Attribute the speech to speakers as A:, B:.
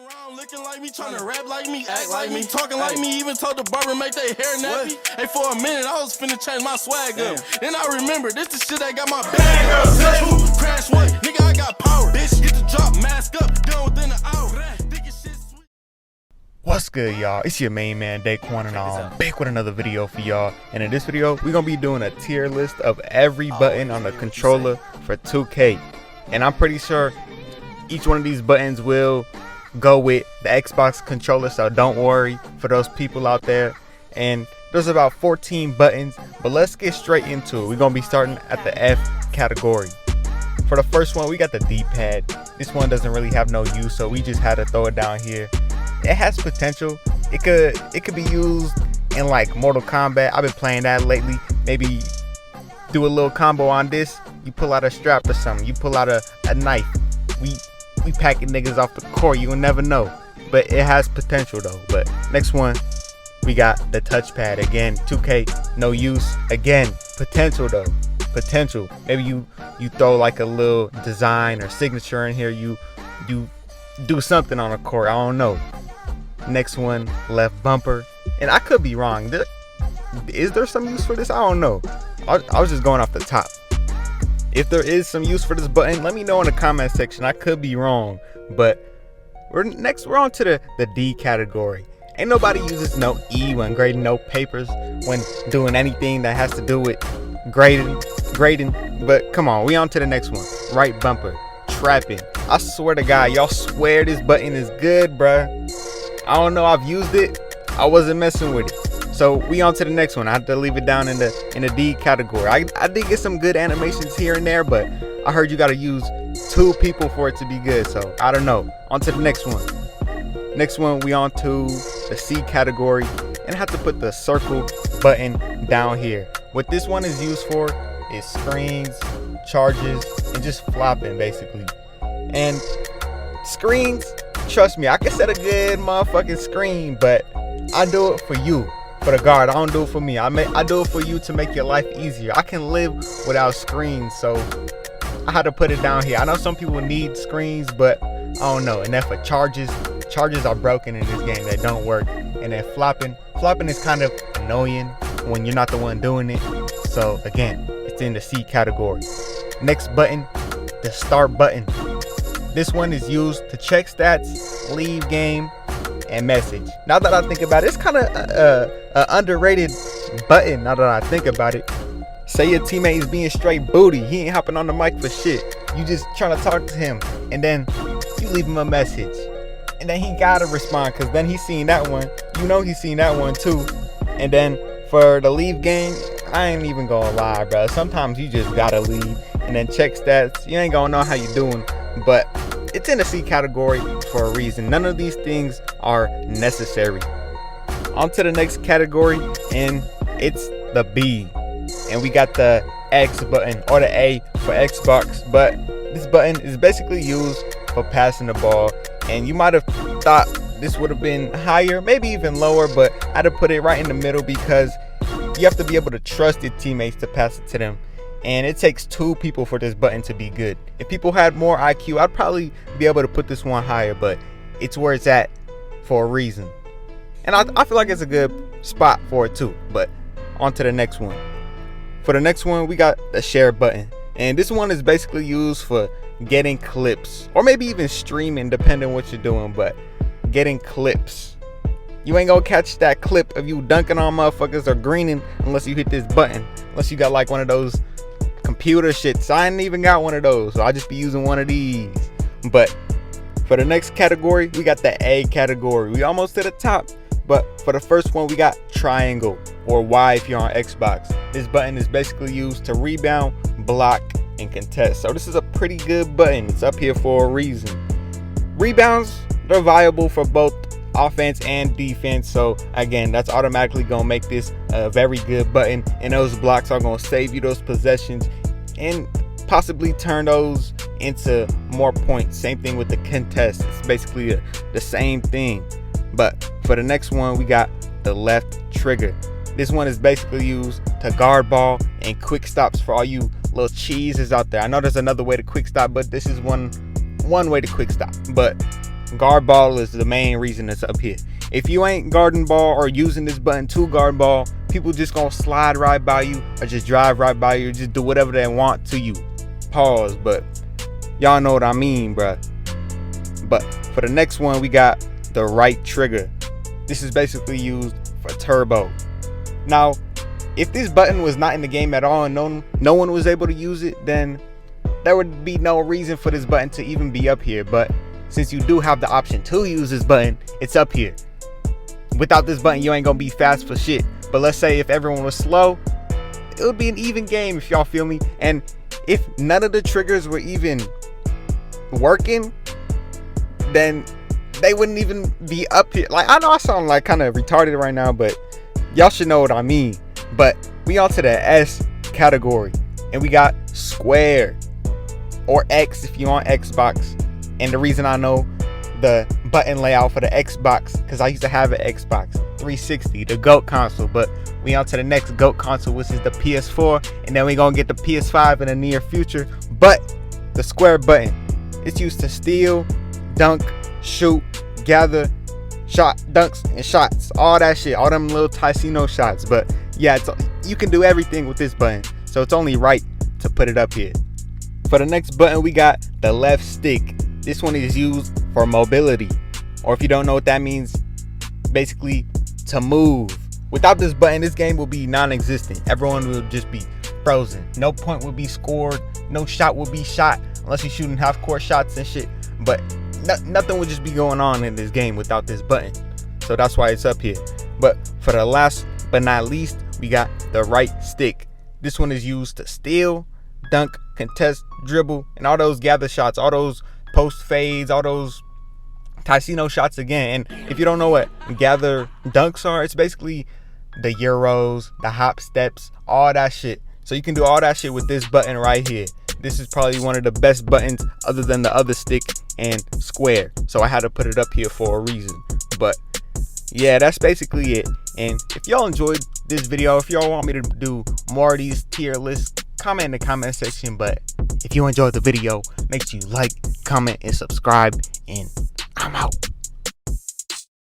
A: around looking like me, trying to rap like me, act like me, talking like me, even told the barber make their hair nappy. Hey, for a minute, I was finna change my swag up. Then I remember, this the shit that got my bag up. Say who? Crash what? Nigga, I got power. Bitch, get the drop, mask up, done within an hour.
B: What's good, y'all? It's your main man, Daquan, and I'm back with another video for y'all. And in this video, we're gonna be doing a tier list of every button on the controller for 2K. And I'm pretty sure each one of these buttons will go with the Xbox controller, so don't worry for those people out there. And there's about 14 buttons, but let's get straight into it. We're gonna be starting at the F category. For the first one, we got the D-pad. This one doesn't really have no use, so we just had to throw it down here. It has potential. It could be used in like Mortal Kombat. I've been playing that lately. Maybe do a little combo on this. You pull out a strap or something. You pull out a knife. We packing niggas off the court. You will never know. But it has potential though. But next one, we got the touchpad. Again, 2K, no use. Again, potential though. Potential. Maybe you throw like a little design or signature in here. You do something on the court. I don't know. Next one, left bumper. And I could be wrong. Is there some use for this? I don't know. I was just going off the top. If there is some use for this button, let me know in the comment section. I could be wrong. But we're on to the D category. Ain't nobody uses no E when grading no papers, when doing anything that has to do with grading. But come on, we on to the next one. Right bumper. Trapping. I swear to God, y'all swear this button is good, bruh. I don't know, I've used it. I wasn't messing with it. So we on to the next one. I have to leave it down in the D category. I did get some good animations here and there, but I heard you gotta use 2 people for it to be good. So I don't know. On to the next one. Next one, we on to the C category, and I have to put the circle button down here. What this one is used for is screens, charges, and just flopping basically. And screens, trust me, I can set a good motherfucking screen, but I do it for you, for the guard. I don't do it for me. I do it for you to make your life easier. I can live without screens, so I had to put it down here. I know some people need screens, but I don't know. And then for charges are broken in this game. They don't work. And then flopping is kind of annoying when you're not the one doing it. So again, it's in the C category. Next button, the start button. This one is used to check stats, leave game, and message. Now that I think about it, it's kind of an underrated button now that I think about it. Say your teammate is being straight booty. He ain't hopping on the mic for shit. You just trying to talk to him, and then you leave him a message. And then he gotta respond, because then he's seen that one. You know he's seen that one too. And then for the leave game, I ain't even gonna lie, bro. Sometimes you just gotta leave and then check stats. You ain't gonna know how you doing. But it's in the C category for a reason. None of these things are necessary. On to the next category, and it's the B. And we got the X button, or the A for Xbox. But this button is basically used for passing the ball. And you might have thought this would have been higher, maybe even lower, but I had to put it right in the middle because you have to be able to trust your teammates to pass it to them. And it takes 2 people for this button to be good. If people had more IQ, I'd probably be able to put this one higher, but it's where it's at for a reason. And I feel like it's a good spot for it too. But on to the next one. For the next one, we got the share button. And this one is basically used for getting clips, or maybe even streaming, depending on what you're doing, but getting clips. You ain't gonna catch that clip of you dunking on motherfuckers or greening unless you hit this button. Unless you got like one of those computer shits. I ain't even got one of those, so I'll just be using one of these. But for the next category, we got the A category. We almost to the top, but for the first one, we got triangle, or Y if you're on Xbox. This button is basically used to rebound, block, and contest. So this is a pretty good button. It's up here for a reason. Rebounds, they're viable for both offense and defense, so again, that's automatically gonna make this a very good button, and those blocks are gonna save you those possessions and possibly turn those into more points. Same thing with the contest. It's basically the same thing. But for the next one, we got the left trigger. This one is basically used to guard ball and quick stops for all you little cheeses out there. I know there's another way to quick stop, but this is one way to quick stop. But guard ball is the main reason it's up here. If you ain't guarding ball or using this button to guard ball, people just gonna slide right by you or just drive right by you or just do whatever they want to you. Pause, but y'all know what I mean, bruh. But for the next one, we got the right trigger. This is basically used for turbo. Now, if this button was not in the game at all and no one was able to use it, then there would be no reason for this button to even be up here. But since you do have the option to use this button, it's up here. Without this button, you ain't gonna be fast for shit. But let's say if everyone was slow, it would be an even game, if y'all feel me. And if none of the triggers were even working, then they wouldn't even be up here. Like, I know I sound like kind of retarded right now, but y'all should know what I mean. But we on to the S category, and we got square or X if you on Xbox. And the reason I know the button layout for the Xbox, because I used to have an Xbox 360, the GOAT console. But we on to the next GOAT console, which is the PS4, and then we gonna get the PS5 in the near future. But the square button, it's used to steal, dunk, shoot, gather, shot, dunks, and shots, all that shit, all them little tyceno shots. But yeah, you can do everything with this button, so it's only right to put it up here. For the next button, we got the left stick. This one is used for mobility, or if you don't know what that means, basically to move. Without this button, this game will be non-existent. Everyone will just be frozen. No point will be scored, no shot will be shot unless you're shooting half-court shots and shit. But nothing would just be going on in this game without this button, so that's why it's up here. But for the last but not least, we got the right stick. This one is used to steal, dunk, contest, dribble, and all those gather shots, all those post fades, all those tyceno shots again. And if you don't know what gather dunks are, it's basically the euros, the hop steps, all that shit. So you can do all that shit with this button right here. This is probably one of the best buttons other than the other stick and square, so I had to put it up here for a reason. But yeah, that's basically it. And if y'all enjoyed this video, if y'all want me to do more of these tier lists, comment in the comment section. But if you enjoyed the video, make sure you like, comment, and subscribe, and I'm out.